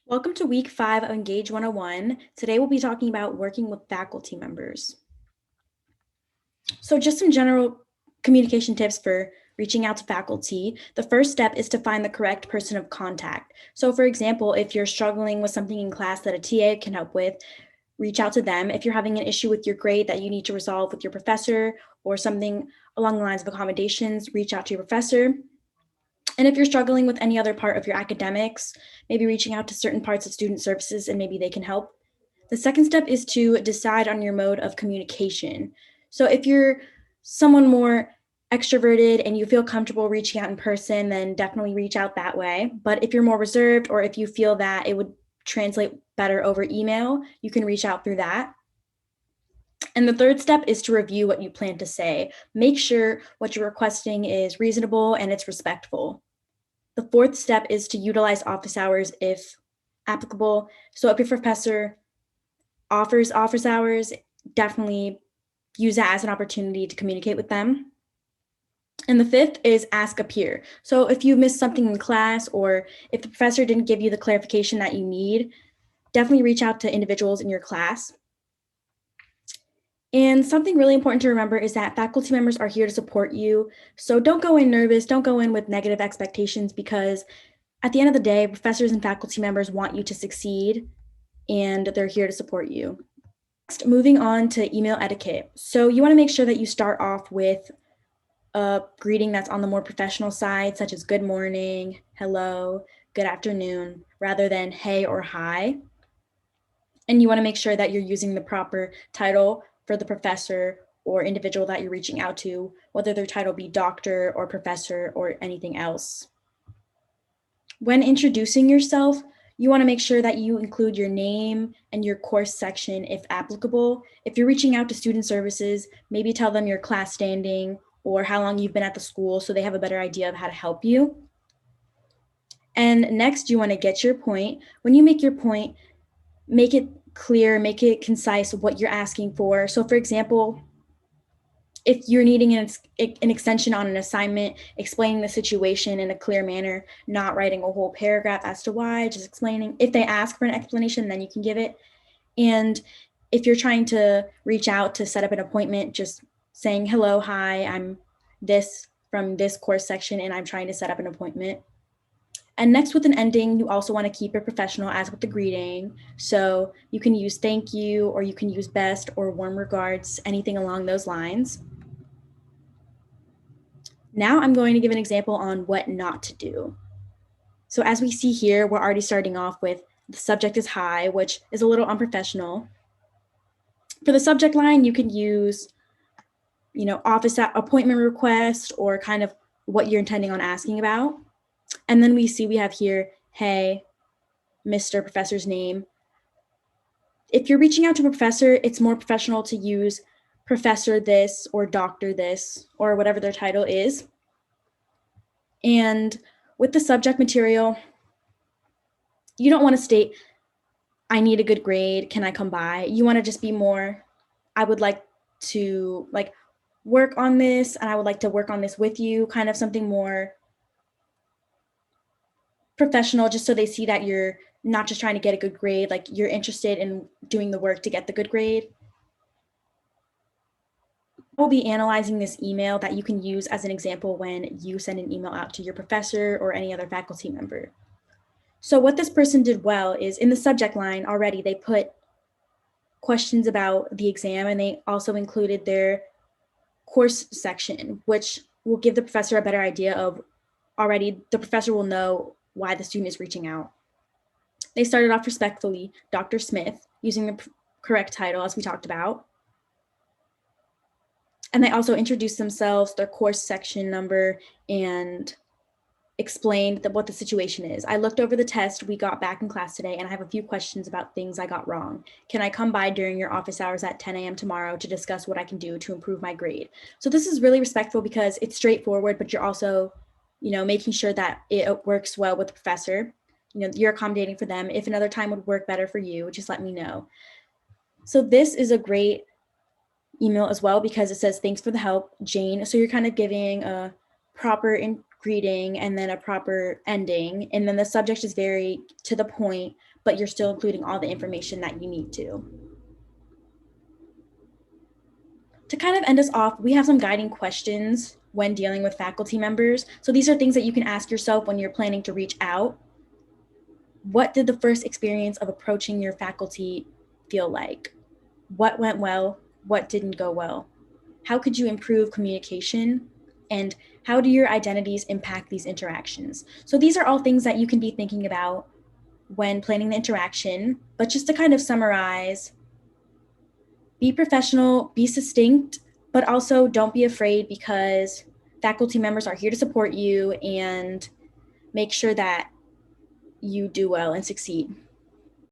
Welcome to week 5 of Engage 101. Today we'll be talking about working with faculty members. So just some general communication tips for reaching out to faculty. The first step is to find the correct person of contact. So for example, if you're struggling with something in class that a TA can help with, reach out to them. If you're having an issue with your grade that you need to resolve with your professor or something along the lines of accommodations, reach out to your professor. And if you're struggling with any other part of your academics, maybe reaching out to certain parts of student services and maybe they can help. The second step is to decide on your mode of communication. So if you're someone more extroverted and you feel comfortable reaching out in person, then definitely reach out that way. But if you're more reserved or if you feel that it would translate better over email, you can reach out through that. And the third step is to review what you plan to say. Make sure what you're requesting is reasonable and it's respectful. The fourth step is to utilize office hours if applicable. So if your professor offers office hours, definitely use that as an opportunity to communicate with them. And the fifth is ask a peer. So if you missed something in class or if the professor didn't give you the clarification that you need, definitely reach out to individuals in your class. And something really important to remember is that faculty members are here to support you. So don't go in nervous, don't go in with negative expectations, because at the end of the day, professors and faculty members want you to succeed and they're here to support you. Next, moving on to email etiquette. So you want to make sure that you start off with a greeting that's on the more professional side, such as good morning, hello, good afternoon, rather than hey or hi. And you want to make sure that you're using the proper title for the professor or individual that you're reaching out to, whether their title be doctor or professor or anything else. When introducing yourself, you want to make sure that you include your name and your course section if applicable. If you're reaching out to student services, maybe tell them your class standing or how long you've been at the school so they have a better idea of how to help you. And next, you want to get your point. When you make your point, make it clear, make it concise what you're asking for. So for example, if you're needing an extension on an assignment, explaining the situation in a clear manner, not writing a whole paragraph as to why, just explaining. If they ask for an explanation, then you can give it. And if you're trying to reach out to set up an appointment, just saying, hello, hi, I'm this from this course section and I'm trying to set up an appointment. And next, with an ending, you also want to keep it professional as with the greeting. So you can use thank you, or you can use best or warm regards, anything along those lines. Now I'm going to give an example on what not to do. So as we see here, we're already starting off with the subject is hi, which is a little unprofessional. For the subject line, you can use, office appointment request or kind of what you're intending on asking about. And then we have here, hey, Mr. Professor's name. If you're reaching out to a professor, it's more professional to use professor this or doctor this or whatever their title is. And with the subject material, you don't want to state, I need a good grade, can I come by? You want to just be more, I would like to work on this and I would like to work on this with you, kind of something more professional, just so they see that you're not just trying to get a good grade, like you're interested in doing the work to get the good grade. We'll be analyzing this email that you can use as an example when you send an email out to your professor or any other faculty member. So what this person did well is in the subject line already, they put questions about the exam and they also included their course section, which will give the professor a better idea of already the professor will know why the student is reaching out. They started off respectfully, Dr. Smith, using the correct title as we talked about. And they also introduced themselves, their course section number, and explained what the situation is. I looked over the test we got back in class today, and I have a few questions about things I got wrong. Can I come by during your office hours at 10 a.m. tomorrow to discuss what I can do to improve my grade? So this is really respectful because it's straightforward, but you're also, making sure that it works well with the professor. You're accommodating for them. If another time would work better for you, just let me know. So this is a great email as well because it says, thanks for the help, Jane. So you're kind of giving a proper greeting and then a proper ending. And then the subject is very to the point, but you're still including all the information that you need to. To kind of end us off, we have some guiding questions when dealing with faculty members. So these are things that you can ask yourself when you're planning to reach out. What did the first experience of approaching your faculty feel like? What went well? What didn't go well? How could you improve communication? And how do your identities impact these interactions? So these are all things that you can be thinking about when planning the interaction. But just to kind of summarize, be professional, be succinct, but also don't be afraid, because faculty members are here to support you, and make sure that you do well and succeed.